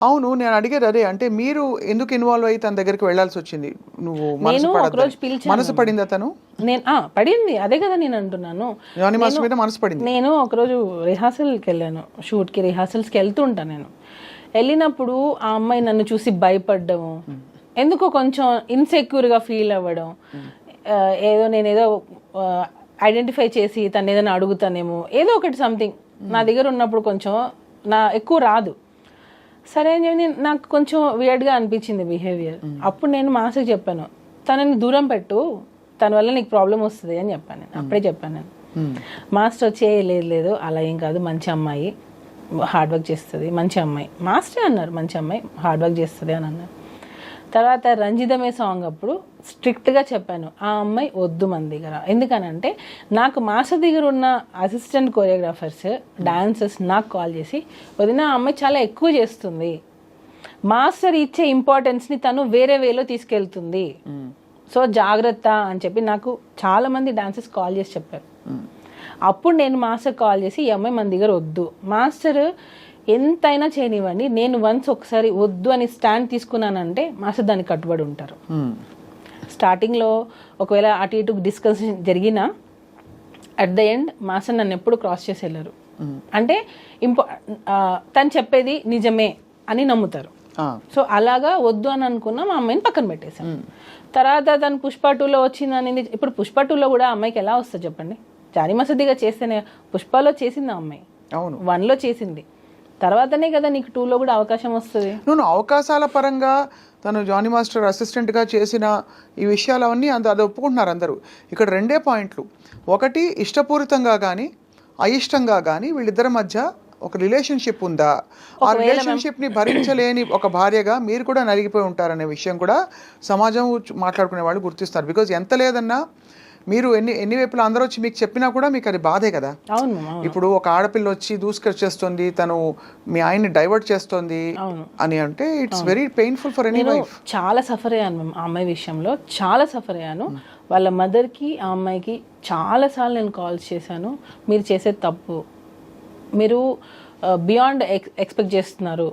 అవును. నేను అడిగేది అదే. అంటే మీరు ఎందుకు ఇన్వాల్వ్ అయ్యి తన దగ్గరికి వెళ్ళాల్సి వచ్చింది? నువ్వు నేను ఒకరోజు పిలిచాను. మనసు పడిందా తను? నేను పడింది. అదే కదా నేను అంటున్నాను. జానీ మాస్టర్ మీద మనసు పడింది. నేను ఒకరోజు రిహార్సల్కి వెళ్ళాను. షూట్కి రిహార్సల్స్కి వెళ్తుంటా నేను. వెళ్ళినప్పుడు ఆ అమ్మాయి నన్ను చూసి భయపడ్డం, ఎందుకో కొంచెం ఇన్సెక్యూర్గా ఫీల్ అవ్వడం, నేనేదో ఐడెంటిఫై చేసి తను ఏదైనా అడుగుతానేమో, ఏదో ఒకటి సంథింగ్ నా దగ్గర ఉన్నప్పుడు కొంచెం ఎక్కువ రాదు. సరే అని చెప్పి నాకు కొంచెం వియర్డ్గా అనిపించింది బిహేవియర్. అప్పుడు నేను మాస్టర్కి చెప్పాను, తనని దూరం పెట్టు, తన వల్ల నీకు ప్రాబ్లం వస్తుంది అని చెప్పాను. నేను అప్పుడే చెప్పాను. నేను మాస్టర్ వచ్చి లేదు అలా ఏం కాదు, మంచి అమ్మాయి, హార్డ్ వర్క్ చేస్తుంది, మంచి అమ్మాయి. మాస్టర్ అన్నారు మంచి అమ్మాయి, హార్డ్ వర్క్ చేస్తుంది అని అన్నారు. తర్వాత రంజితమే సాంగ్ అప్పుడు స్ట్రిక్ట్గా చెప్పాను, ఆ అమ్మాయి వద్దు మన దగ్గర. ఎందుకనంటే నాకు మాస్టర్ దగ్గర ఉన్న అసిస్టెంట్ కొరియోగ్రాఫర్స్, డాన్సర్స్ నాకు కాల్ చేసి, వదిన ఆ అమ్మాయి చాలా ఎక్కువ చేస్తుంది, మాస్టర్ ఇచ్చే ఇంపార్టెన్స్ని తను వేరే వేలో తీసుకెళ్తుంది, సో జాగ్రత్త అని చెప్పి నాకు చాలామంది డాన్సర్స్ కాల్ చేసి చెప్పారు. అప్పుడు నేను మాస్టర్ కాల్ చేసి, ఈ అమ్మాయి మన దగ్గర వద్దు, మాస్టర్ ఎంతైనా చేయనివ్వండి, నేను ఒకసారి వద్దు అని స్టాండ్ తీసుకున్నానంటే మాస్టర్ దానికి కట్టుబడి ఉంటారు. స్టార్టింగ్లో ఒకవేళ అటు ఇటు డిస్కషన్ జరిగినా అట్ ద ఎండ్ మాస్టర్ నన్ను ఎప్పుడు క్రాస్ చేసి వెళ్ళరు. అంటే తను చెప్పేది నిజమే అని నమ్ముతారు. సో అలాగా వద్దు అని అనుకున్నా మా అమ్మాయిని పక్కన పెట్టేశాను. తర్వాత తను పుష్ప 2లో వచ్చిందని. ఇప్పుడు పుష్ప 2లో కూడా అమ్మాయికి ఎలా వస్తుంది చెప్పండి? జానీ మసదిగా చేస్తేనే. పుష్పలో చేసింది ఆ అమ్మాయి, 1లో చేసింది, తర్వాతనే కదా నీకు 2లో కూడా అవకాశం వస్తుంది. నువ్వు అవకాశాల పరంగా తను జానీ మాస్టర్ అసిస్టెంట్గా చేసిన ఈ విషయాలు అవన్నీ అది ఒప్పుకుంటున్నారు అందరూ. ఇక్కడ 2 పాయింట్లు. ఒకటి, ఇష్టపూరితంగా కానీ అయిష్టంగా కానీ వీళ్ళిద్దరి మధ్య ఒక రిలేషన్షిప్ ఉందా? ఆ రిలేషన్షిప్ని భరించలేని ఒక భార్యగా మీరు కూడా నలిగిపోయి ఉంటారనే విషయం కూడా సమాజం మాట్లాడుకునే వాళ్ళు గుర్తిస్తారు. బికాజ్ ఎంత లేదన్నా మీరు ఎన్ని వైపులా అందరూ వచ్చి మీకు చెప్పినా కూడా మీకు అది బాధే కదా. ఇప్పుడు ఒక ఆడపిల్ల వచ్చి దూసుకొచ్చేస్తుంది, తను మీ ఆయన్ని డైవర్ట్ చేస్తుంది అని అంటే it's very painful for any wife. చాలా సఫర్ అయ్యాను మ్యామ్ ఆ అమ్మాయి విషయంలో, చాలా సఫర్ అయ్యాను. వాళ్ళ మదర్కి ఆ అమ్మాయికి చాలాసార్లు నేను కాల్స్ చేశాను, మీరు చేసేది తప్పు, మీరు బియాండ్ ఎక్స్పెక్ట్ చేస్తున్నారు,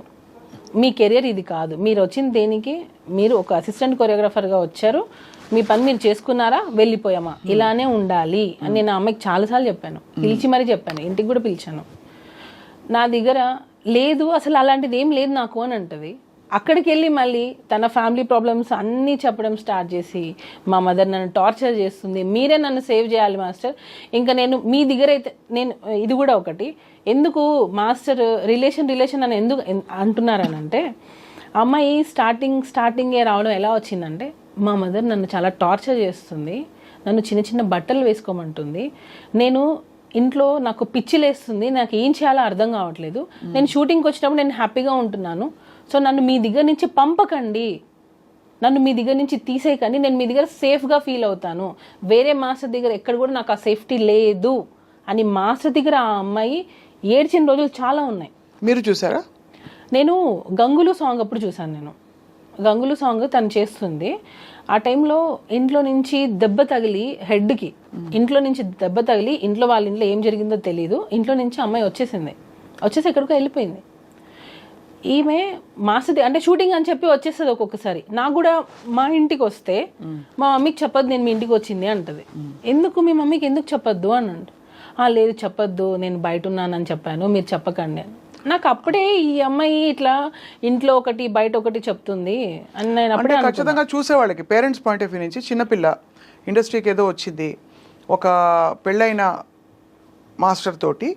మీ కెరియర్ ఇది కాదు, మీరు వచ్చిన దేనికి, మీరు ఒక అసిస్టెంట్ కొరియోగ్రాఫర్గా వచ్చారు, మీ పని మీరు చేసుకున్నారా, వెళ్ళిపోయామా, ఇలానే ఉండాలి అని నేను ఆ అమ్మాయికి చాలాసార్లు చెప్పాను. పిలిచి మరీ చెప్పాను, ఇంటికి కూడా పిలిచాను. నా దగ్గర లేదు అసలు అలాంటిది ఏం లేదు నాకు అని అంటది. అక్కడికి వెళ్ళి మళ్ళీ తన ఫ్యామిలీ ప్రాబ్లమ్స్ అన్నీ చెప్పడం స్టార్ట్ చేసి, మా మదర్ నన్ను టార్చర్ చేస్తుంది, మీరే నన్ను సేవ్ చేయాలి మాస్టర్, ఇంకా నేను మీ దగ్గర అయితే నేను ఇది కూడా ఒకటి, ఎందుకు మాస్టర్ రిలేషన్ అని ఎందుకు అంటున్నారనంటే, అమ్మాయి స్టార్టింగే రావడం ఎలా వచ్చిందంటే, మా మదర్ నన్ను చాలా టార్చర్ చేస్తుంది, నన్ను చిన్న చిన్న బట్టలు వేసుకోమంటుంది, నేను ఇంట్లో నాకు పిచ్చిలేస్తుంది, నాకు ఏం చేయాలో అర్థం కావట్లేదు, నేను షూటింగ్కి వచ్చినప్పుడు నేను హ్యాపీగా ఉంటున్నాను, సో నన్ను మీ దగ్గర నుంచి పంపకండి, నన్ను మీ దగ్గర నుంచి తీసేయకండి, నేను మీ దగ్గర సేఫ్గా ఫీల్ అవుతాను, వేరే మాస్టర్ దగ్గర ఎక్కడ కూడా నాకు ఆ సేఫ్టీ లేదు అని మాస్టర్ దగ్గర ఆ అమ్మాయి ఏడ్చిన రోజులు చాలా ఉన్నాయి. మీరు చూసారా? నేను గంగులు సాంగ్ అప్పుడు చూసాను. నేను గంగులు సాంగ్ తను చేస్తుంది, ఆ టైంలో ఇంట్లో నుంచి దెబ్బ తగిలి హెడ్కి, ఇంట్లో నుంచి దెబ్బ తగిలి వాళ్ళ ఇంట్లో ఏం జరిగిందో తెలియదు, ఇంట్లో నుంచి అమ్మాయి వచ్చేసి ఎక్కడికో వెళ్ళిపోయింది. ఈమె మాస్టర్ అంటే షూటింగ్ అని చెప్పి వచ్చేస్తుంది ఒక్కొక్కసారి. నాకు కూడా మా ఇంటికి వస్తే మా మమ్మీకి చెప్పొద్దు నేను మీ ఇంటికి వచ్చింది అంటది. ఎందుకు మీ మమ్మీకి ఎందుకు చెప్పొద్దు అని అంటే, లేదు చెప్పొద్దు, నేను బయట ఉన్నానని చెప్పాను, మీరు చెప్పకండి అని. నాకు అప్పుడే ఈ అమ్మాయి ఇట్లా ఇంట్లో ఒకటి బయట ఒకటి చెప్తుంది అని నేను అప్పుడే ఖచ్చితంగా చూసేవాళ్ళకి పేరెంట్స్ పాయింట్ ఆఫ్ వ్యూ నుంచి, చిన్నపిల్ల ఇండస్ట్రీకి ఏదో వచ్చింది, ఒక పెళ్ళైన మాస్టర్ తోటి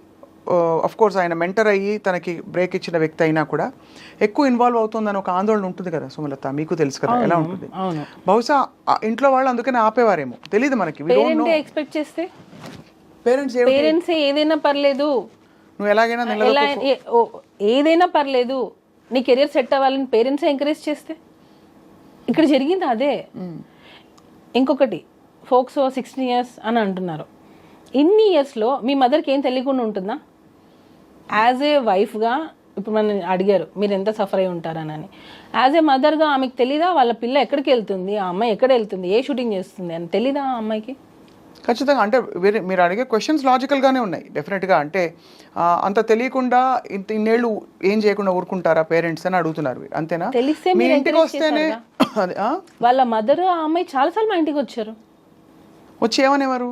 అఫ్ కోర్స్ ఆయన మెంటర్ అయ్యి తనకి బ్రేక్ ఇచ్చిన వ్యక్తి అయినా కూడా ఎక్కువ ఇన్వాల్వ్ అవుతుందని ఒక ఆందోళన ఉంటుంది కదా సుమలత, మీకు తెలుసు కదా ఎలా ఉంటుంది. బహుశా ఇంట్లో వాళ్ళు అందుకనే ఆపేవారేమో, తెలియదు మనకి. ఎక్స్పెక్ట్ చేస్తే పేరెంట్స్ ఏదైనా పర్లేదు, నువ్వు ఎలాగైనా ఏదైనా పర్లేదు, నీ కెరియర్ సెట్ అవ్వాలని పేరెంట్స్ ఎంకరేజ్ చేస్తే, ఇక్కడ జరిగింది అదే. ఇంకొకటి, ఫోక్సో 16 years అని అంటున్నారు. ఇన్ని ఇయర్స్లో మీ మదర్కి ఏం తెలియకుండా ఉంటుందా? యాజ్ ఏ వైఫ్గా ఇప్పుడు మనం అడిగారు మీరు ఎంత సఫర్ అయి ఉంటారనని, యాజ్ ఏ మదర్గా ఆమెకు తెలీదా వాళ్ళ పిల్ల ఎక్కడికి వెళ్తుంది, ఆ అమ్మాయి ఎక్కడ వెళ్తుంది, ఏ షూటింగ్ చేస్తుంది అని తెలీదా ఆ అమ్మాయికి? ఖచ్చితంగా. అంటే మీరు అడిగే క్వశ్చన్స్ లాజికల్గానే ఉన్నాయి డెఫినెట్గా. అంటే అంత తెలియకుండా ఇన్నేళ్ళు ఏం చేయకుండా ఊరుకుంటారా పేరెంట్స్ అని అడుగుతున్నారు, అంతేనా? తెలిస్తే మీ మీరు ఇంటికి encourage వస్తేనే అదే వాళ్ళ మదర్ ఆ అమ్మాయి చాలాసార్లు మా ఇంటికి వచ్చారు. వచ్చి ఏమనేవారు?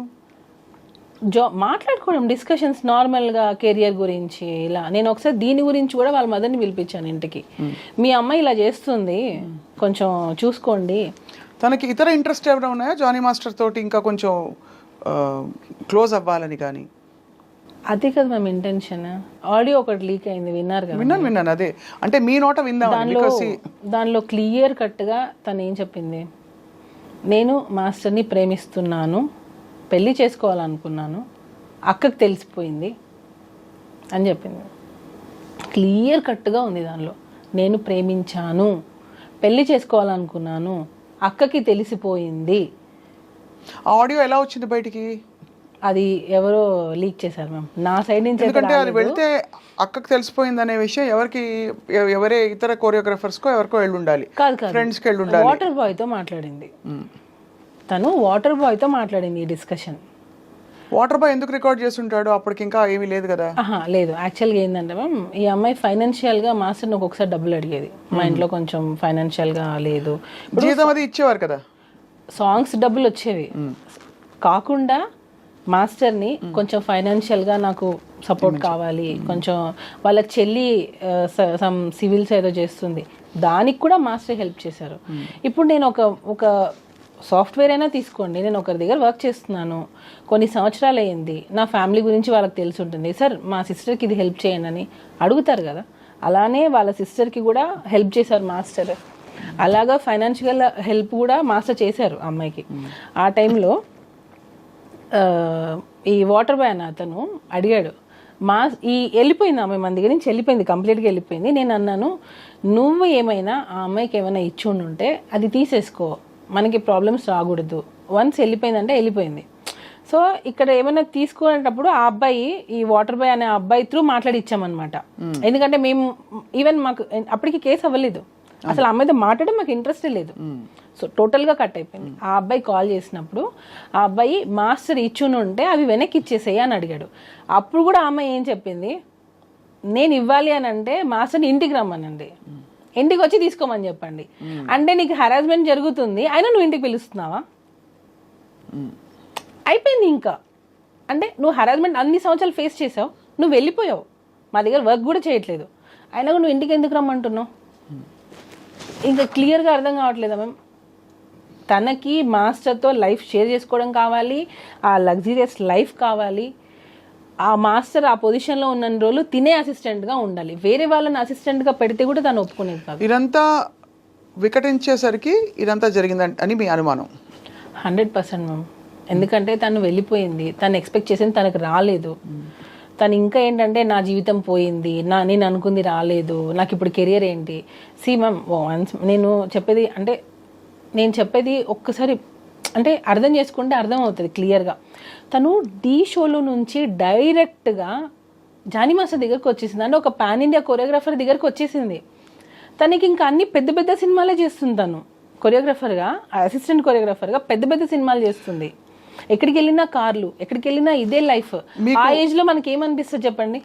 మాట్లాడుకోవడం, డిస్కషన్స్ నార్మల్గా కెరియర్ గురించి ఇలా. నేను ఒకసారి దీని గురించి కూడా వాళ్ళ మదర్ని పిలిపించాను ఇంటికి. మీ అమ్మాయి ఇలా చేస్తుంది, కొంచెం చూసుకోండి. తనకి ఇతర ఇంట్రెస్ట్ ఏమైనా ఉన్నాయా జానీ మాస్టర్ తోటి ఇంకా కొంచెం క్లోజ్ అవ్వాలని? కానీ అదే కదా మేము ఇంటెన్షన్. ఆడియో ఒకటి లీక్ అయింది, విన్నారు కదా? విన్నాను. అదే అంటే మీ నోట విందాం. దానిలో క్లియర్ కట్గా తను ఏం చెప్పింది, నేను మాస్టర్ని ప్రేమిస్తున్నాను, పెళ్లి చేసుకోవాలనుకున్నాను, అక్కకి తెలిసిపోయింది అని చెప్పింది. క్లియర్ కట్గా ఉంది దానిలో. నేను ప్రేమించాను, పెళ్లి చేసుకోవాలనుకున్నాను, అక్కకి తెలిసిపోయింది. ఆడియో ఎలా వచ్చింది బయటికి? అది ఎవరో లీక్ చేశారు మ్యామ్, నా సైడ్ నుంచి. ఎందుకంటే అది వెళ్తే అక్కకి తెలిసిపోయింది అనే విషయం ఎవరే ఇతర కోరియోగ్రాఫర్స్కో ఎవరికో వెళ్ళి ఉండాలి, ఫ్రెండ్స్కి వెళ్ళి ఉండాలి. వాటర్ బాయ్తో మాట్లాడింది తను, వాటర్ బాయ్తో మాట్లాడింది ఈ డిస్కషన్. వాటర్ బాయ్ ఎందుకు రికార్డ్ చేస్తుంటాడు? అప్పటికి ఇంకా ఏమీ లేదు కదా. లేదు, యాక్చువల్గా ఏంటంటే మ్యామ్, ఈ అమ్మాయి ఫైనాన్షియల్గా మాస్టర్ని ఒక్కొక్కసారి డబ్బులు అడిగేది. మా ఇంట్లో కొంచెం ఫైనాన్షియల్గా లేదు, జీతం అది ఇచ్చేవారు కదా, సాంగ్స్ డబ్బులు వచ్చేవి. కాకుండా మాస్టర్ని కొంచెం ఫైనాన్షియల్గా నాకు సపోర్ట్ కావాలి, కొంచెం వాళ్ళ చెల్లి సమ్ సివిల్స్ ఏదో చేస్తుంది, దానికి కూడా మాస్టర్ హెల్ప్ చేశారు. ఇప్పుడు నేను ఒక సాఫ్ట్వేర్ అయినా తీసుకోండి, నేను ఒకరి దగ్గర వర్క్ చేస్తున్నాను, కొన్ని సంవత్సరాలు అయ్యింది, నా ఫ్యామిలీ గురించి వాళ్ళకి తెలిసి ఉంటుంది, సార్ మా సిస్టర్కి ఇది హెల్ప్ చేయండి అని అడుగుతారు కదా. అలానే వాళ్ళ సిస్టర్కి కూడా హెల్ప్ చేశారు మాస్టర్. అలాగా ఫైనాన్షియల్ హెల్ప్ కూడా మాస్టర్ చేశారు అమ్మాయికి. ఆ టైంలో ఈ వాటర్ బాయ్ అన్న అతను అడిగాడు, వెళ్ళిపోయింది ఆమె మన దగ్గర నుంచి, వెళ్ళిపోయింది, కంప్లీట్గా వెళ్ళిపోయింది. నేను అన్నాను, నువ్వు ఏమైనా ఆ అమ్మాయికి ఏమైనా ఇచ్చి ఉంటే అది తీసేసుకో, మనకి ప్రాబ్లమ్స్ రాకూడదు. వన్స్ వెళ్ళిపోయిందంటే వెళ్ళిపోయింది. సో ఇక్కడ ఏమైనా తీసుకునేటప్పుడు ఆ అబ్బాయి, ఈ వాటర్ బాయ్ అనే అబ్బాయి త్రూ మాట్లాడి ఇచ్చామన్నమాట. ఎందుకంటే మేము ఈవెన్ మాకు అప్పటికి కేసు అవ్వలేదు, అసలు అమ్మాయితో మాట్లాడడం మాకు ఇంట్రెస్టే లేదు. సో టోటల్గా కట్ అయిపోయింది. ఆ అబ్బాయి కాల్ చేసినప్పుడు ఆ అబ్బాయి మాస్టర్ ఇచ్చుని ఉంటే అవి వెనక్కి ఇచ్చేసేయి అని అడిగాడు. అప్పుడు కూడా ఆ అమ్మాయి ఏం చెప్పింది, నేను ఇవ్వాలి అని అంటే మాస్టర్ని ఇంటికి రమ్మనండి, ఇంటికి వచ్చి తీసుకోమని చెప్పండి. అంటే నీకు హెరాస్మెంట్ జరుగుతుంది, అయినా నువ్వు ఇంటికి పిలుస్తున్నావా? అయిపోయింది ఇంకా. అంటే నువ్వు హెరాస్మెంట్ అన్ని సంవత్సరాలు ఫేస్ చేసావు, నువ్వు వెళ్ళిపోయావు, మా దగ్గర వర్క్ కూడా చేయట్లేదు, అయినా కూడా నువ్వు ఇంటికి ఎందుకు రమ్మంటున్నావు? ఇంకా క్లియర్గా అర్థం కావట్లేదా మ్యామ్? తనకి మాస్టర్తో లైఫ్ షేర్ చేసుకోవడం కావాలి, ఆ లగ్జరియస్ లైఫ్ కావాలి. ఆ మాస్టర్ ఆ పొజిషన్లో ఉన్న రోజులు తినే అసిస్టెంట్గా ఉండాలి, వేరే వాళ్ళని అసిస్టెంట్గా పెడితే కూడా తను ఒప్పుకునేది కాదు. ఇదంతా వికటించేసరికి ఇదంతా జరిగిందని మీ అనుమానం? 100% మ్యామ్. ఎందుకంటే తను వెళ్ళిపోయింది, తను ఎక్స్పెక్ట్ చేసింది తనకు రాలేదు. తను ఇంకా ఏంటంటే నా జీవితం పోయింది, నేను అనుకుంది రాలేదు, నాకు ఇప్పుడు కెరియర్ ఏంటి? మ్యామ్, నేను చెప్పేది ఒక్కసారి అంటే అర్థం చేసుకుంటే అర్థం అవుతుంది క్లియర్గా. తను ఢీ షోలో నుంచి డైరెక్ట్గా జానీ మాస్టర్ దగ్గరకు వచ్చేసింది, అంటే ఒక పాన్ ఇండియా కొరియోగ్రాఫర్ దగ్గరకు వచ్చేసింది. తనకి ఇంకా అన్ని పెద్ద పెద్ద సినిమాలే చేస్తుంది. తను కొరియోగ్రాఫర్గా, అసిస్టెంట్ కొరియోగ్రాఫర్గా పెద్ద పెద్ద సినిమాలు చేస్తుంది. ఎక్కడికి వెళ్ళినా కార్లు, ఎక్కడికి వెళ్ళినా ఇదే లైఫ్. ఆ ఏజ్లో మనకి ఏమనిపిస్తుంది చెప్పండి?